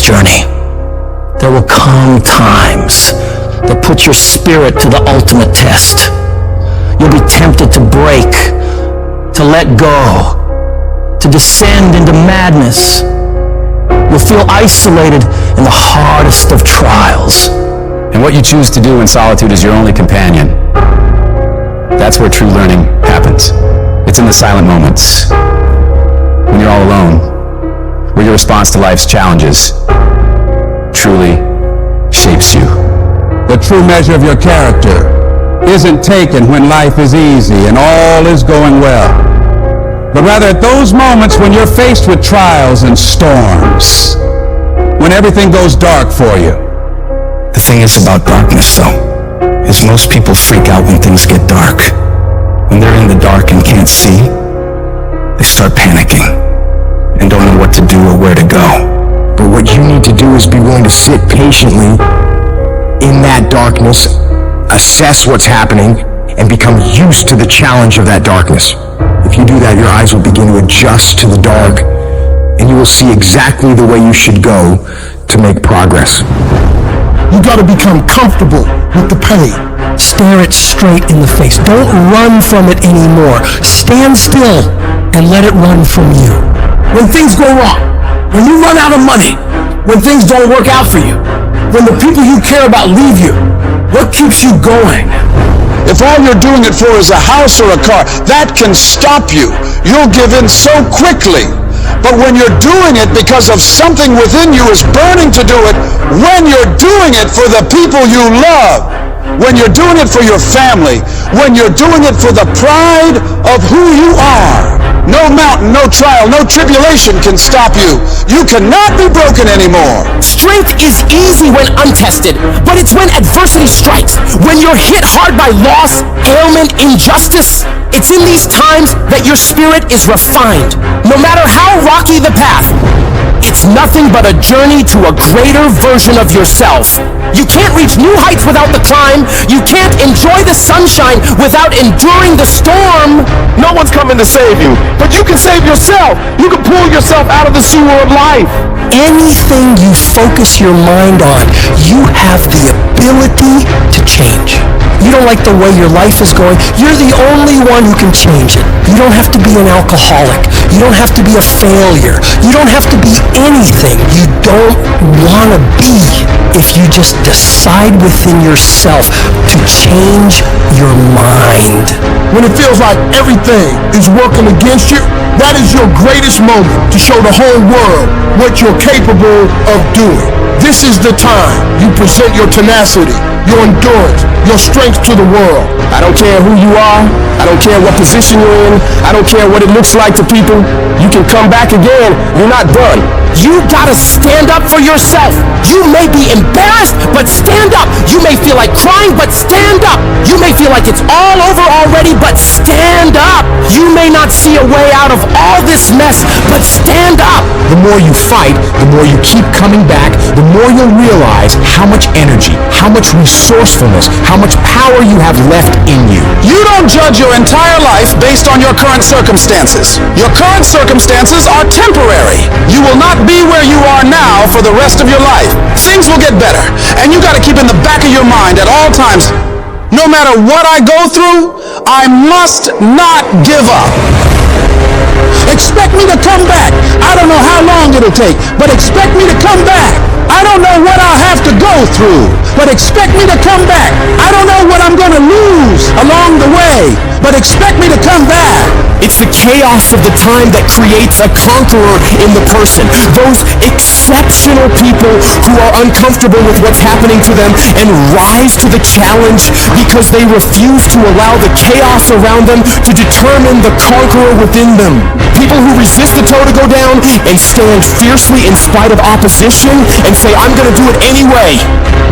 journey. There will come times that put your spirit to the ultimate test. You'll be tempted to break, to let go, to descend into madness. You'll feel isolated in the hardest of trials. And what you choose to do in solitude is your only companion. That's where true learning happens. It's in the silent moments, when you're all alone, where your response to life's challenges truly shapes you. The true measure of your character isn't taken when life is easy and all is going well, but rather at those moments when you're faced with trials and storms, when everything goes dark for you. The thing is about darkness, though, is most people freak out when things get dark. When they're in the dark and can't see, they start panicking and don't know what to do or where to go. But what you need to do is be willing to sit patiently in that darkness, assess what's happening, and become used to the challenge of that darkness. If you do that, your eyes will begin to adjust to the dark, and you will see exactly the way you should go to make progress. You gotta become comfortable with the pain. Stare it straight in the face. Don't run from it anymore. Stand still and let it run from you. When things go wrong, when you run out of money, when things don't work out for you, when the people you care about leave you, what keeps you going? If all you're doing it for is a house or a car, that can stop you. You'll give in so quickly. But when you're doing it because of something within you is burning to do it, when you're doing it for the people you love, when you're doing it for your family, when you're doing it for the pride of who you are, no mountain, no trial, no tribulation can stop you. You cannot be broken anymore. Strength is easy when untested, but it's when adversity strikes, when you're hit hard by loss, ailment, injustice. It's in these times that your spirit is refined. No matter how rocky the path, it's nothing but a journey to a greater version of yourself. You can't reach new heights without the climb. You can't enjoy the sunshine without enduring the storm. No one's coming to save you, but you can save yourself. You can pull yourself out of the sewer of life. Anything you focus your mind on, you have the ability to change. You don't like the way your life is going, you're the only one who can change it. You don't have to be an alcoholic. You don't have to be a failure. You don't have to be anything you don't want to be if you just decide within yourself to change your mind. When it feels like everything is working against you, that is your greatest moment to show the whole world what you're capable of doing. This is the time you present your tenacity, your endurance, your strength to the world. I don't care who you are. I don't care what position you're in. I don't care what it looks like to people. You can come back again. You're not done. You gotta stand up for yourself. You may be embarrassed, but stand up. You may feel like crying, but stand up. You may feel like it's all over already, but stand up. You may not see a way out of all this mess, but stand up. The more you fight, the more you keep coming back, the more you'll realize how much energy, how much resourcefulness, how much power you have left in you. You don't judge your entire life based on your current circumstances. Your current circumstances are temporary. You will not be where you are now for the rest of your life. Things will get better, and you got to keep in the back of your mind at all times, no matter what I go through, I must not give up. Expect me to come back. I don't know how long it'll take, but expect me to come back. I don't know what I'll have to go through, but expect me to come back. I don't know what I'm going to lose along the way, but expect me to come back. It's the chaos of the time that creates a conqueror in the person. Those exceptional people who are uncomfortable with what's happening to them and rise to the challenge because they refuse to allow the chaos around them to determine the conqueror within them. People who resist the toe to go down and stand fiercely in spite of opposition and say, I'm going to do it anyway.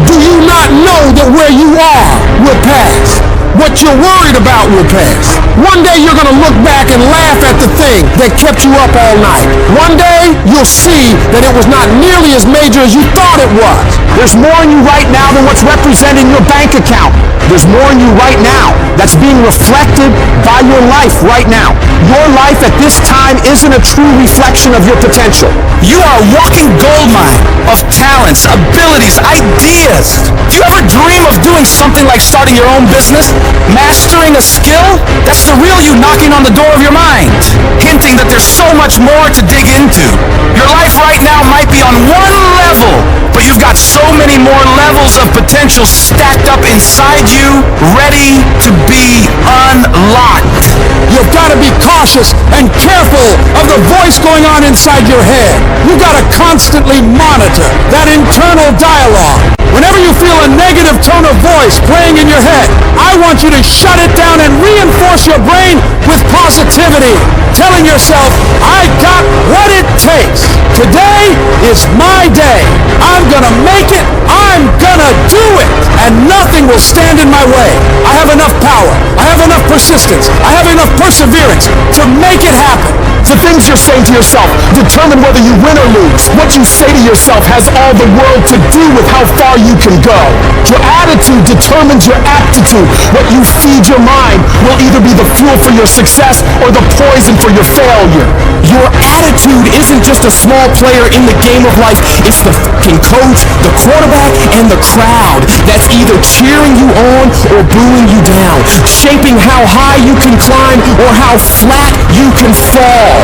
Do you not know that where you are will pass? What you're worried about will pass. One day you're going to look back and laugh at the thing that kept you up all night. One day you'll you'll see that it was not nearly as major as you thought it was. There's more in you right now than what's represented in your bank account. There's more in you right now that's being reflected by your life right now. Your life at this time isn't a true reflection of your potential. You are a walking goldmine of talents, abilities, ideas. Do you ever dream of doing something like starting your own business? Mastering a skill? That's the real you knocking on the door of your mind, hinting that there's so much more to dig into. Your life right now might be on one level, but you've got so many more levels of potential stacked up inside you, ready to be unlocked. You've got to be cautious and careful of the voice going on inside your head. You've got to constantly monitor that internal dialogue. Whenever you feel a negative tone of voice playing in your head, I want you to shut it down and reinforce your brain with positivity, telling yourself, I got what it takes. Today is my day. I'm gonna make it. I'm gonna do it. And nothing will stand in my way. I have enough power. I have enough persistence. I have enough perseverance to make it happen. The things you're saying to yourself determine whether you win or lose. What you say to yourself has all the world to do with how far you can go. Your attitude determines your aptitude. What you feed your mind will either be the fuel for your success or the poison for your failure. Your attitude isn't just a small player in the game of life. It's the fucking coach, the quarterback, and the crowd that's either cheering you on or booing you down, shaping how high you can climb or how flat you can fall.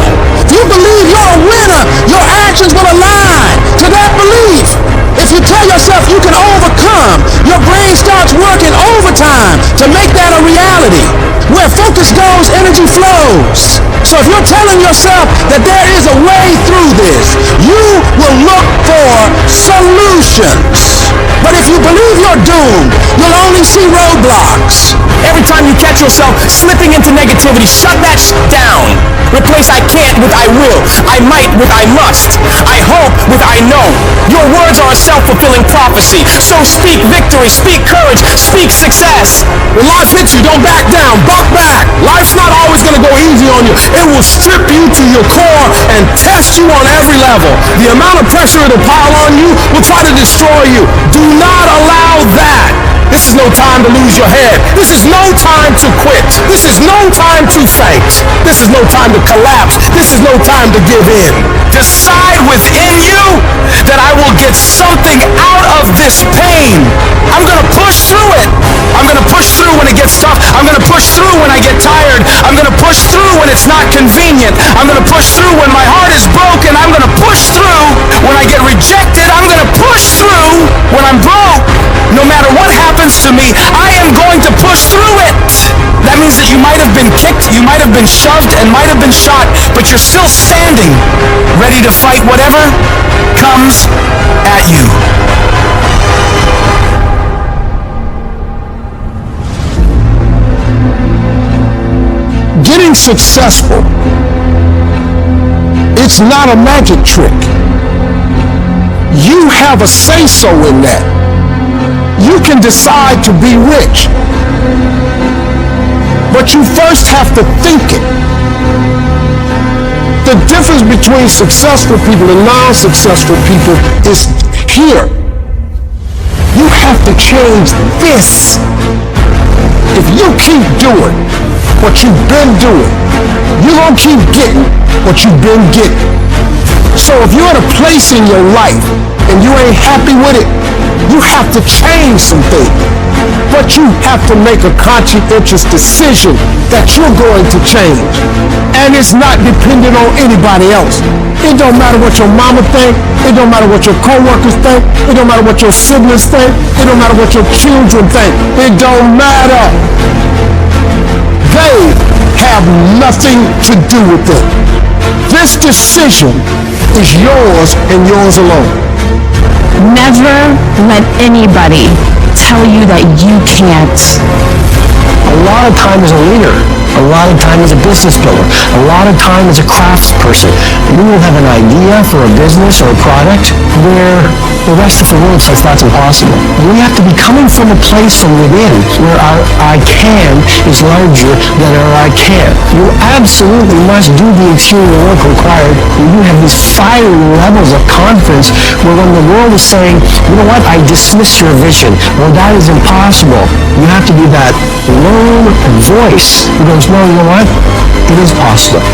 If you believe you're a winner, your actions will align to that belief. If you tell yourself you can overcome, your brain starts working overtime to make that a reality. Where focus goes, energy flows. So if you're telling yourself that there is a way through this, you will look for solutions. But if you believe you're doomed, you'll only see roadblocks. Every time you catch yourself slipping into negativity, shut that down. Replace I can't with I will. I might with I must. I hope with I know. Your words are a self-fulfilling prophecy. So speak victory, speak courage, speak success. When life hits you, don't back down, buck back. Life's not always going to go easy on you. It will strip you to your core and test you on every level. The amount of pressure it'll pile on you will try to destroy you. Do not allow that. This is no time to lose your head. This is no time to quit. This is no time to faint. This is no time to collapse. This is no time to give in. Decide within you that I will get something out of this pain. I'm gonna push through it. I'm gonna push through when it gets tough. I'm gonna push through when I get tired. I'm gonna push through when it's not convenient. I'm gonna push through when my heart is broken. I'm gonna push through when I get rejected. I'm gonna push through when I'm broke. No matter what happens to me, I am going to push through it. That means that you might have been kicked, you might have been shoved, and might have been shot, but you're still standing, ready to fight whatever comes at you. Getting successful, it's not a magic trick. You have a say-so in that. You can decide to be rich, but you first have to think it. The difference between successful people and non-successful people is here. You have to change this. If you keep doing what you've been doing, you're going to keep getting what you've been getting. So if you're at a place in your life and you ain't happy with it, you have to change some things. But you have to make a conscientious decision that you're going to change. And it's not dependent on anybody else. It don't matter what your mama think. It don't matter what your coworkers think. It don't matter what your siblings think. It don't matter what your children think. It don't matter. They have nothing to do with it. This decision is yours and yours alone. Never let anybody tell you that you can't. A lot of times as a leader, a lot of time as a business builder, a lot of time as a craftsperson. We will have an idea for a business or a product where the rest of the world says that's impossible. We have to be coming from a place from within where our I can is larger than our I can't. You absolutely must do the exterior work required when you have these fiery levels of confidence where when the world is saying, you know what, I dismiss your vision, well, that is impossible. You have to be that lone voice who goes, no, you know what, it is possible.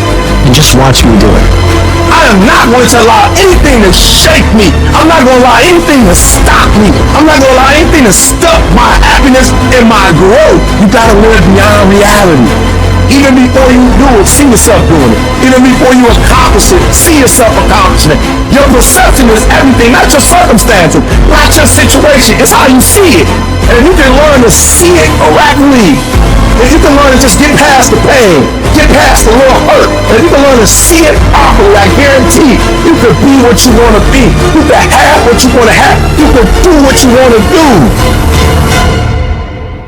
And just watch me do it. I am not going to allow anything to shake me. I'm not going to allow anything to stop me. I'm not going to allow anything to stop my happiness and my growth. You got to live beyond reality. Even before you do it, see yourself doing it. Even before you accomplish it, see yourself accomplishing it. Your perception is everything, not your circumstances, not your situation. It's how you see it. And if you can learn to see it correctly, if you can learn to just get past the pain, get past the little hurt, and if you can learn to see it properly, I guarantee you can be what you want to be. You can have what you want to have. You can do what you want to do.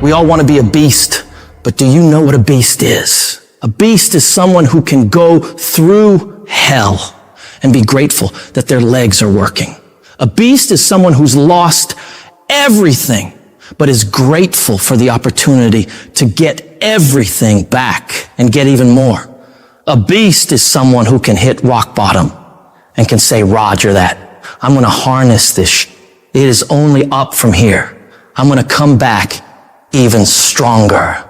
We all want to be a beast, but do you know what a beast is? A beast is someone who can go through hell and be grateful that their legs are working. A beast is someone who's lost everything, but is grateful for the opportunity to get everything back and get even more. A beast is someone who can hit rock bottom and can say, Roger that. I'm going to harness this. It is only up from here. I'm going to come back even stronger.